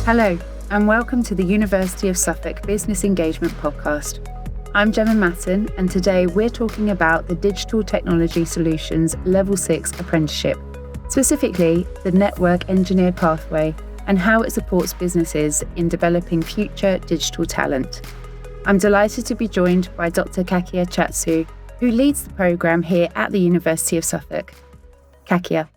Hello, and welcome to the University of Suffolk Business Engagement Podcast. I'm Gemma Matten, and today we're talking about the Digital Technology Solutions Level 6 Apprenticeship, specifically the Network Engineer pathway and how it supports businesses in developing future digital talent. I'm delighted to be joined by Dr Kakia Chatsiou, who leads the programme here at the University of Suffolk. Kakia,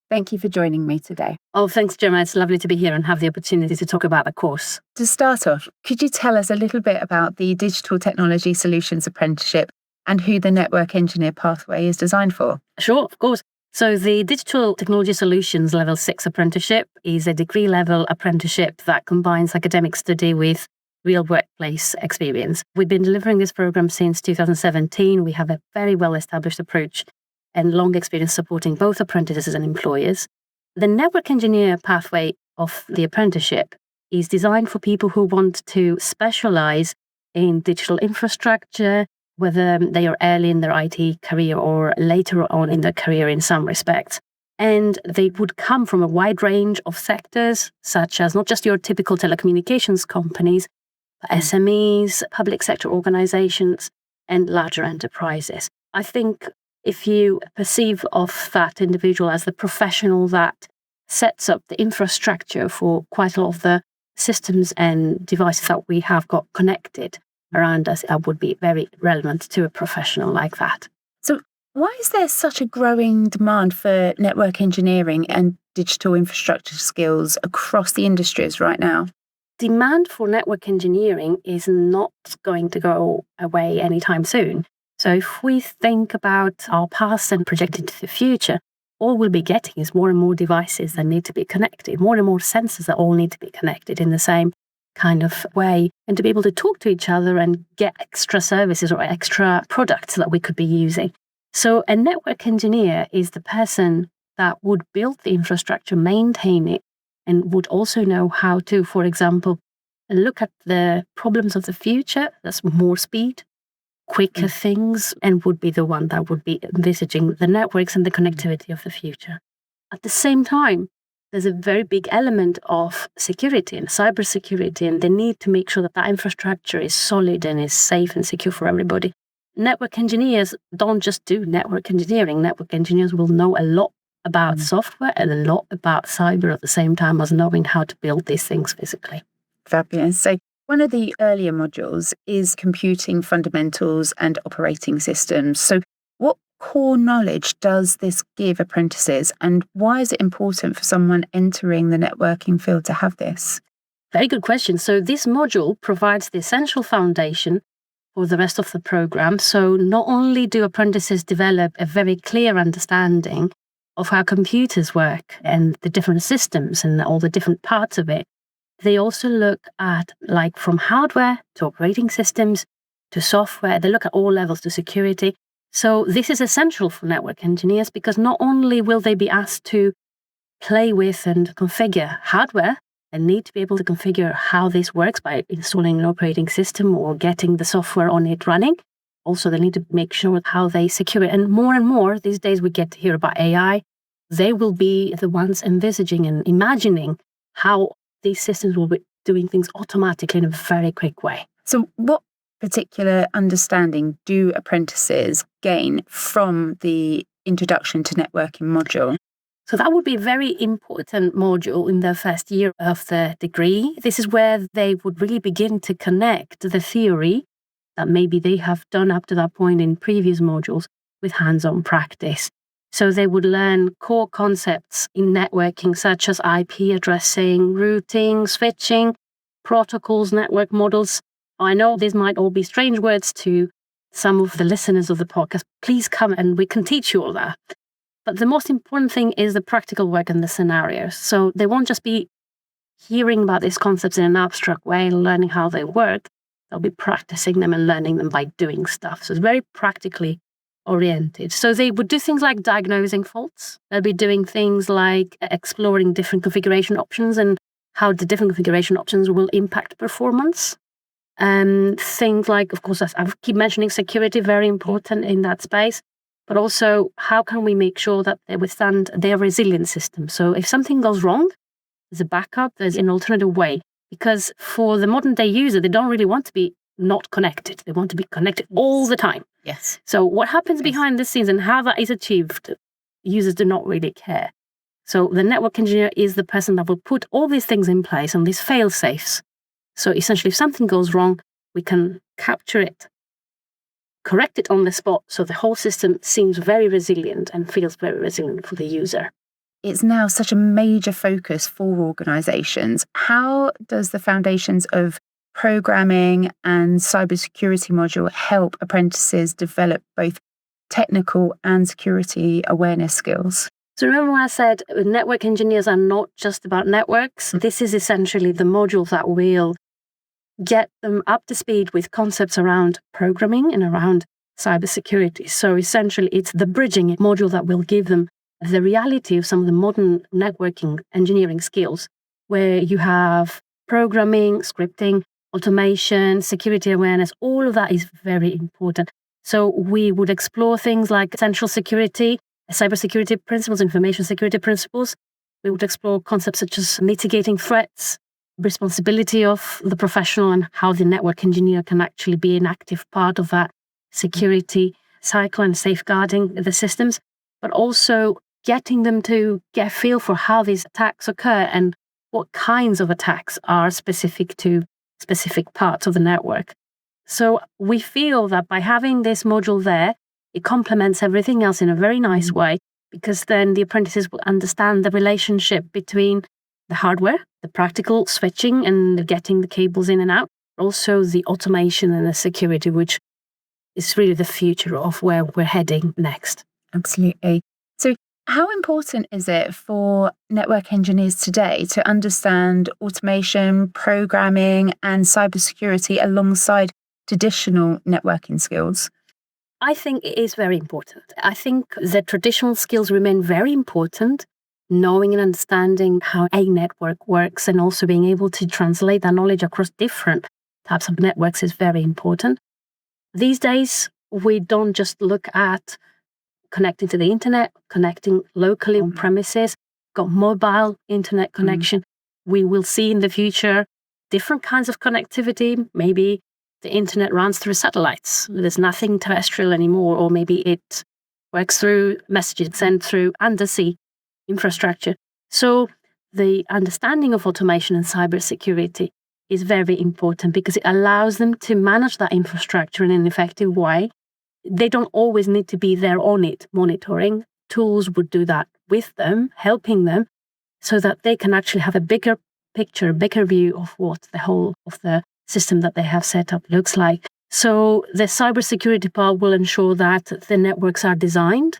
thank you for joining me today. Oh, thanks, Gemma. It's lovely to be here and have the opportunity to talk about the course. To start off, could you tell us a little bit about the Digital Technology Solutions Apprenticeship and who the Network Engineer pathway is designed for? Sure, of course. So the Digital Technology Solutions Level 6 Apprenticeship is a degree-level apprenticeship that combines academic study with real workplace experience. We've been delivering this program since 2017. We have a very well-established approach and long experience supporting both apprentices and employers. The Network Engineer pathway of the apprenticeship is designed for people who want to specialize in digital infrastructure, whether they are early in their IT career or later on in their career in some respects. And they would come from a wide range of sectors, such as not just your typical telecommunications companies, but SMEs, public sector organizations, and larger enterprises. I think if you perceive of that individual as the professional that sets up the infrastructure for quite a lot of the systems and devices that we have got connected around us, that would be very relevant to a professional like that. So why is there such a growing demand for network engineering and digital infrastructure skills across the industries right now? Demand for network engineering is not going to go away anytime soon. So if we think about our past and project into the future, all we'll be getting is more and more devices that need to be connected, more and more sensors that all need to be connected in the same kind of way, and to be able to talk to each other and get extra services or extra products that we could be using. So a network engineer is the person that would build the infrastructure, maintain it, and would also know how to, for example, look at the problems of the future. That's more speed, quicker things, and would be the one that would be envisaging the networks and the connectivity of the future. At the same time, there's a very big element of security and cybersecurity, and the need to make sure that that infrastructure is solid and is safe and secure for everybody. Network engineers don't just do network engineering. Network engineers will know a lot about software and a lot about cyber at the same time as knowing how to build these things physically. Fabulous. So one of the earlier modules is computing fundamentals and operating systems. So what core knowledge does this give apprentices, and why is it important for someone entering the networking field to have this? Very good question. So this module provides the essential foundation for the rest of the program. So not only do apprentices develop a very clear understanding of how computers work and the different systems and all the different parts of it, they also look at, like, from hardware to operating systems to software. They look at all levels to security. So this is essential for network engineers because not only will they be asked to play with and configure hardware and need to be able to configure how this works by installing an operating system or getting the software on it running. Also, they need to make sure how they secure it. And more these days we get to hear about AI. They will be the ones envisaging and imagining how these systems will be doing things automatically in a very quick way. So what particular understanding do apprentices gain from the Introduction to Networking module? So that would be a very important module in their first year of the degree. This is where they would really begin to connect the theory that maybe they have done up to that point in previous modules with hands-on practice. So they would learn core concepts in networking, such as IP addressing, routing, switching, protocols, network models. I know these might all be strange words to some of the listeners of the podcast. Please come and we can teach you all that. But the most important thing is the practical work and the scenarios. So they won't just be hearing about these concepts in an abstract way and learning how they work. They'll be practicing them and learning them by doing stuff. So it's very practically oriented. So they would do things like diagnosing faults. They'll be doing things like exploring different configuration options and how the different configuration options will impact performance. And things like, of course, I keep mentioning security, very important in that space, but also how can we make sure that they withstand their resilient system. So if something goes wrong, there's a backup, there's an alternative way because for the modern day user, they don't really want to be not connected. They want to be connected all the time. Yes. So what happens behind the scenes and how that is achieved, users do not really care. So the network engineer is the person that will put all these things in place and these fail safes. So essentially, if something goes wrong, we can capture it, correct it on the spot, so the whole system seems very resilient and feels very resilient for the user. It's now such a major focus for organisations. How does the foundations of programming and cybersecurity module help apprentices develop both technical and security awareness skills? So remember when I said network engineers are not just about networks? This is essentially the module that will get them up to speed with concepts around programming and around cybersecurity. So essentially, it's the bridging module that will give them the reality of some of the modern networking engineering skills, where you have programming, scripting, automation, security awareness. All of that is very important. So we would explore things like essential security, cybersecurity principles, information security principles. We would explore concepts such as mitigating threats, responsibility of the professional, and how the network engineer can actually be an active part of that security cycle and safeguarding the systems, but also getting them to get a feel for how these attacks occur and what kinds of attacks are specific to specific parts of the network. So we feel that by having this module there, it complements everything else in a very nice way, because then the apprentices will understand the relationship between the hardware, the practical switching and getting the cables in and out, also the automation and the security, which is really the future of where we're heading next. Absolutely. So how important is it for network engineers today to understand automation, programming, and cybersecurity alongside traditional networking skills? I think it is very important. I think the traditional skills remain very important. Knowing and understanding how a network works and also being able to translate that knowledge across different types of networks is very important. These days, we don't just look at connecting to the internet, connecting locally on premises, got mobile internet connection. We will see in the future different kinds of connectivity. Maybe the internet runs through satellites. There's nothing terrestrial anymore, or maybe it works through messages sent through undersea infrastructure. So the understanding of automation and cybersecurity is very important because it allows them to manage that infrastructure in an effective way. They don't always need to be there on it, monitoring. Tools would do that with them, helping them, so that they can actually have a bigger picture, a bigger view of what the whole of the system that they have set up looks like. So the cybersecurity part will ensure that the networks are designed,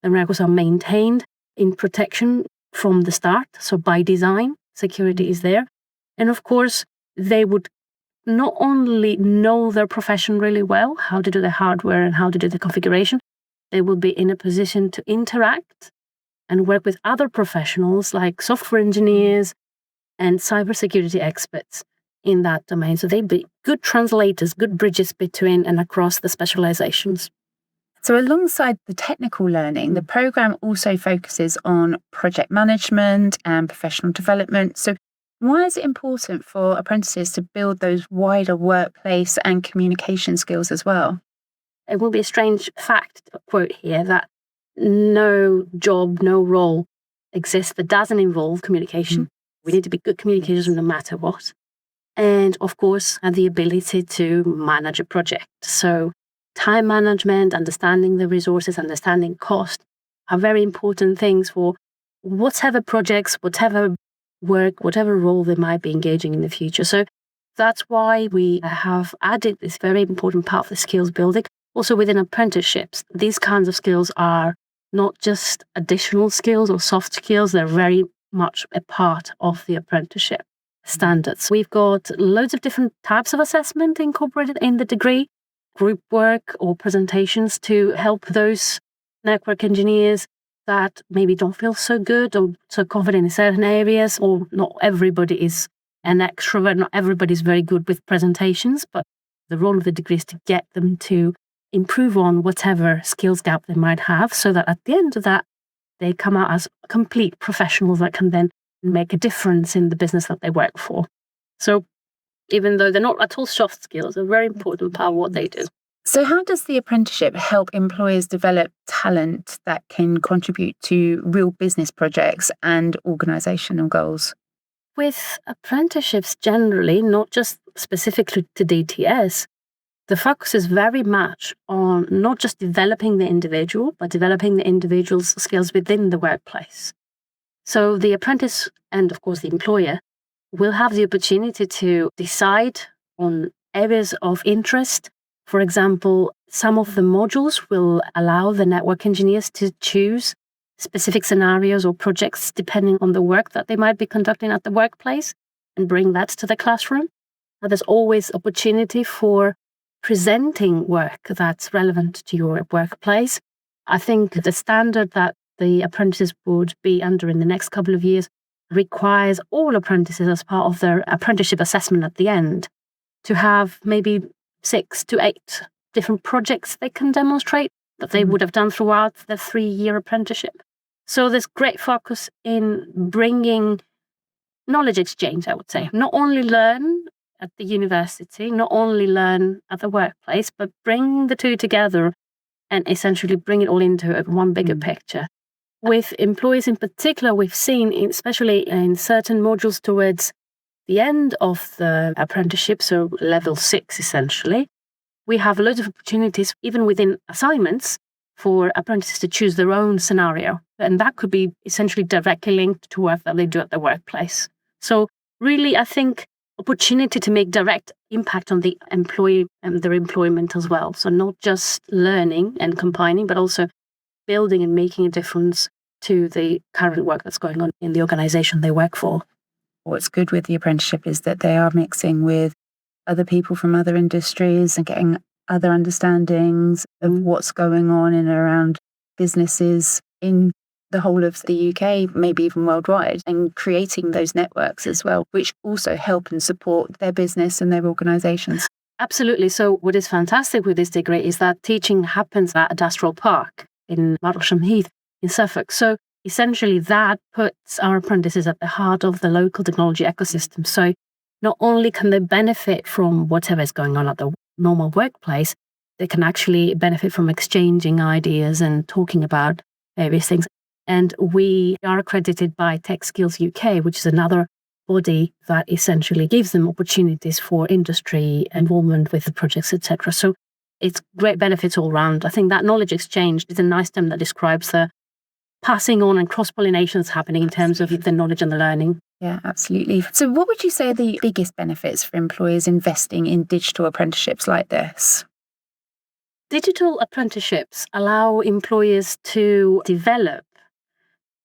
the networks are maintained in protection from the start. So by design, security is there. And of course, they would not only know their profession really well, how to do the hardware and how to do the configuration, they will be in a position to interact and work with other professionals like software engineers and cybersecurity experts in that domain. So they'd be good translators, good bridges between and across the specializations. So alongside the technical learning, the programme also focuses on project management and professional development. So why is it important for apprentices to build those wider workplace and communication skills as well? It will be a strange fact to quote here that no job, no role exists that doesn't involve communication. We need to be good communicators no matter what. And of course, have the ability to manage a project. So time management, understanding the resources, understanding cost are very important things for whatever projects, whatever work, whatever role they might be engaging in the future. So that's why we have added this very important part of the skills building. Also within apprenticeships, these kinds of skills are not just additional skills or soft skills, they're very much a part of the apprenticeship standards. We've got loads of different types of assessment incorporated in the degree, group work or presentations to help those network engineers that maybe don't feel so good or so confident in certain areas, or not everybody is an extrovert, not everybody is very good with presentations, but the role of the degree is to get them to improve on whatever skills gap they might have, so that at the end of that, they come out as complete professionals that can then make a difference in the business that they work for. So even though they're not at all soft skills, they're a very important part of what they do. So how does the apprenticeship help employers develop talent that can contribute to real business projects and organisational goals? With apprenticeships generally, not just specifically to DTS, the focus is very much on not just developing the individual, but developing the individual's skills within the workplace. So the apprentice and, of course, the employer will have the opportunity to decide on areas of interest. For example, some of the modules will allow the network engineers to choose specific scenarios or projects depending on the work that they might be conducting at the workplace and bring that to the classroom. Now, there's always opportunity for presenting work that's relevant to your workplace. I think the standard that the apprentices would be under in the next couple of years requires all apprentices, as part of their apprenticeship assessment at the end, to have maybe 6 to 8 different projects they can demonstrate that they would have done throughout the 3-year apprenticeship. So there's great focus in bringing knowledge exchange, I would say. Not only learn at the university, not only learn at the workplace, but bring the two together and essentially bring it all into one bigger picture. With employees in particular, we've seen, especially in certain modules towards the end of the apprenticeship, so level 6 essentially, we have a lot of opportunities, even within assignments, for apprentices to choose their own scenario. And that could be essentially directly linked to work that they do at the workplace. So really, I think opportunity to make direct impact on the employee and their employment as well. So not just learning and combining, but also building and making a difference to the current work that's going on in the organisation they work for. What's good with the apprenticeship is that they are mixing with other people from other industries and getting other understandings of what's going on in and around businesses in the whole of the UK, maybe even worldwide, and creating those networks as well, which also help and support their business and their organisations. Absolutely. So what is fantastic with this degree is that teaching happens at Adastral Park in Martlesham Heath in Suffolk. So essentially that puts our apprentices at the heart of the local technology ecosystem. So not only can they benefit from whatever is going on at the normal workplace, they can actually benefit from exchanging ideas and talking about various things. And we are accredited by Tech Skills UK, which is another body that essentially gives them opportunities for industry involvement with the projects, etc. So it's great benefits all around. I think that knowledge exchange is a nice term that describes the passing on and cross-pollination that's happening in terms of the knowledge and the learning. Yeah, absolutely. So what would you say are the biggest benefits for employers investing in digital apprenticeships like this? Digital apprenticeships allow employers to develop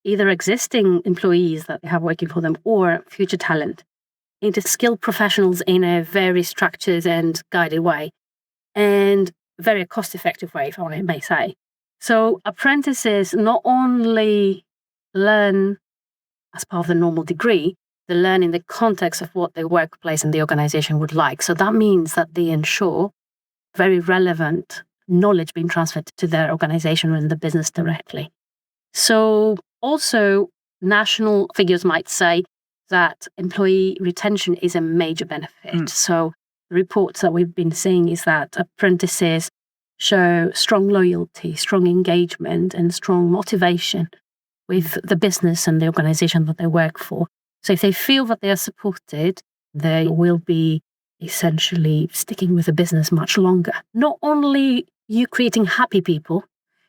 either existing employees that they have working for them or future talent into skilled professionals in a very structured and guided way, and very cost-effective way, if I may say. So apprentices not only learn as part of the normal degree, they learn in the context of what the workplace and the organization would like. So that means that they ensure very relevant knowledge being transferred to their organization and the business directly. So also, national figures might say that employee retention is a major benefit. So the reports that we've been seeing is that apprentices show strong loyalty, strong engagement, and strong motivation with the business and the organization that they work for. So if they feel that they are supported, they will be essentially sticking with the business much longer. Not only you creating happy people,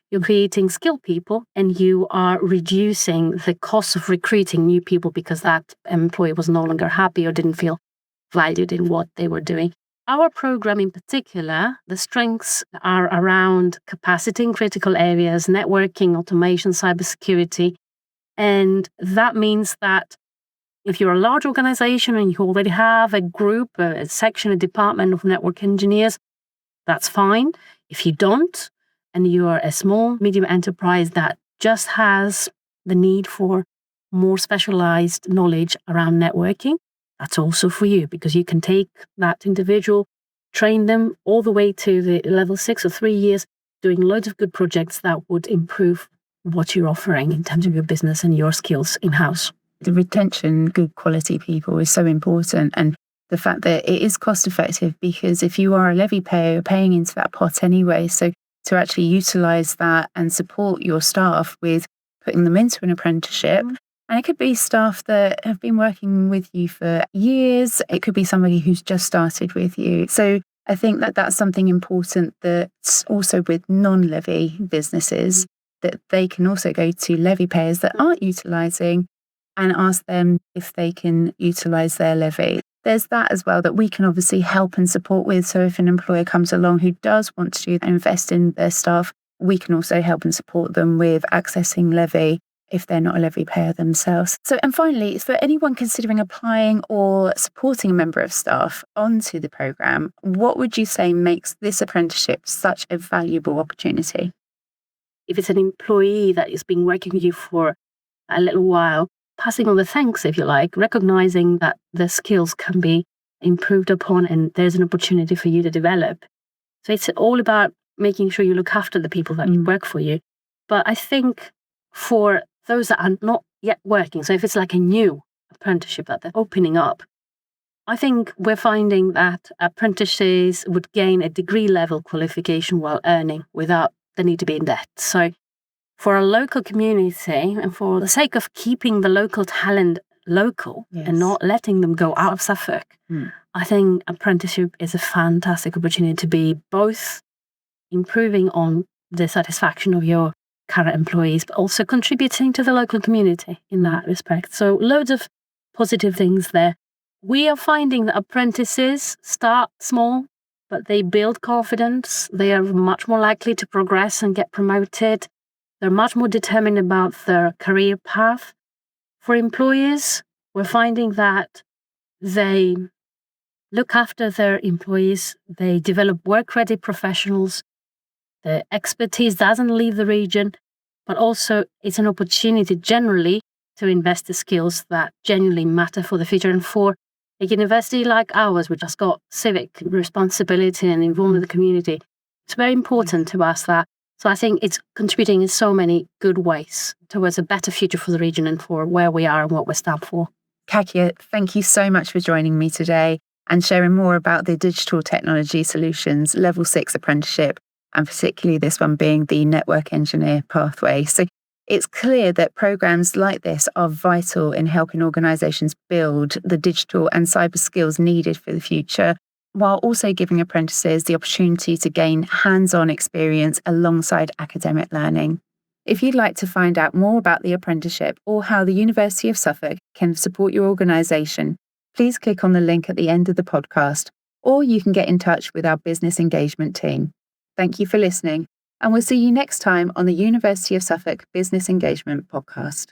you're creating skilled people, and you are reducing the cost of recruiting new people because that employee was no longer happy or didn't feel valued in what they were doing. Our program in particular, the strengths are around capacity in critical areas, networking, automation, cybersecurity. And that means that if you're a large organization and you already have a group, a section, a department of network engineers, that's fine. If you don't, and you are a small, medium enterprise that just has the need for more specialized knowledge around networking, that's also for you, because you can take that individual, train them all the way to the level 6 or 3 years, doing loads of good projects that would improve what you're offering in terms of your business and your skills in-house. The retention, good quality people is so important. And the fact that it is cost effective, because if you are a levy payer, you're paying into that pot anyway. So to actually utilise that and support your staff with putting them into an apprenticeship. And it could be staff that have been working with you for years. It could be somebody who's just started with you. So I think that that's something important, that also with non-levy businesses, that they can also go to levy payers that aren't utilising and ask them if they can utilise their levy. There's that as well that we can obviously help and support with. So if an employer comes along who does want to invest in their staff, we can also help and support them with accessing levy if they're not a levy payer themselves. So, and finally, for anyone considering applying or supporting a member of staff onto the programme, what would you say makes this apprenticeship such a valuable opportunity? If it's an employee that has been working with you for a little while, passing on the thanks, if you like, recognising that the skills can be improved upon and there's an opportunity for you to develop. So it's all about making sure you look after the people that work for you. But I think for those that are not yet working, so if it's like a new apprenticeship that they're opening up, I think we're finding that apprentices would gain a degree level qualification while earning without the need to be in debt. So for a local community and for the sake of keeping the local talent local and not letting them go out of Suffolk, I think apprenticeship is a fantastic opportunity to be both improving on the satisfaction of your current employees, but also contributing to the local community in that respect. So loads of positive things there. We are finding that apprentices start small, but they build confidence. They are much more likely to progress and get promoted. They're much more determined about their career path. For employers, we're finding that they look after their employees. They develop work-ready professionals. The expertise doesn't leave the region, but also it's an opportunity generally to invest the skills that genuinely matter for the future. And for a university like ours, which has got civic responsibility and involvement in the community, it's very important to us that. So I think it's contributing in so many good ways towards a better future for the region and for where we are and what we stand for. Kakia, thank you so much for joining me today and sharing more about the Digital Technology Solutions Level 6 Apprenticeship, and particularly this one being the Network Engineer pathway. So it's clear that programs like this are vital in helping organisations build the digital and cyber skills needed for the future, while also giving apprentices the opportunity to gain hands-on experience alongside academic learning. If you'd like to find out more about the apprenticeship or how the University of Suffolk can support your organisation, please click on the link at the end of the podcast, or you can get in touch with our business engagement team. Thank you for listening, and we'll see you next time on the University of Suffolk Business Engagement Podcast.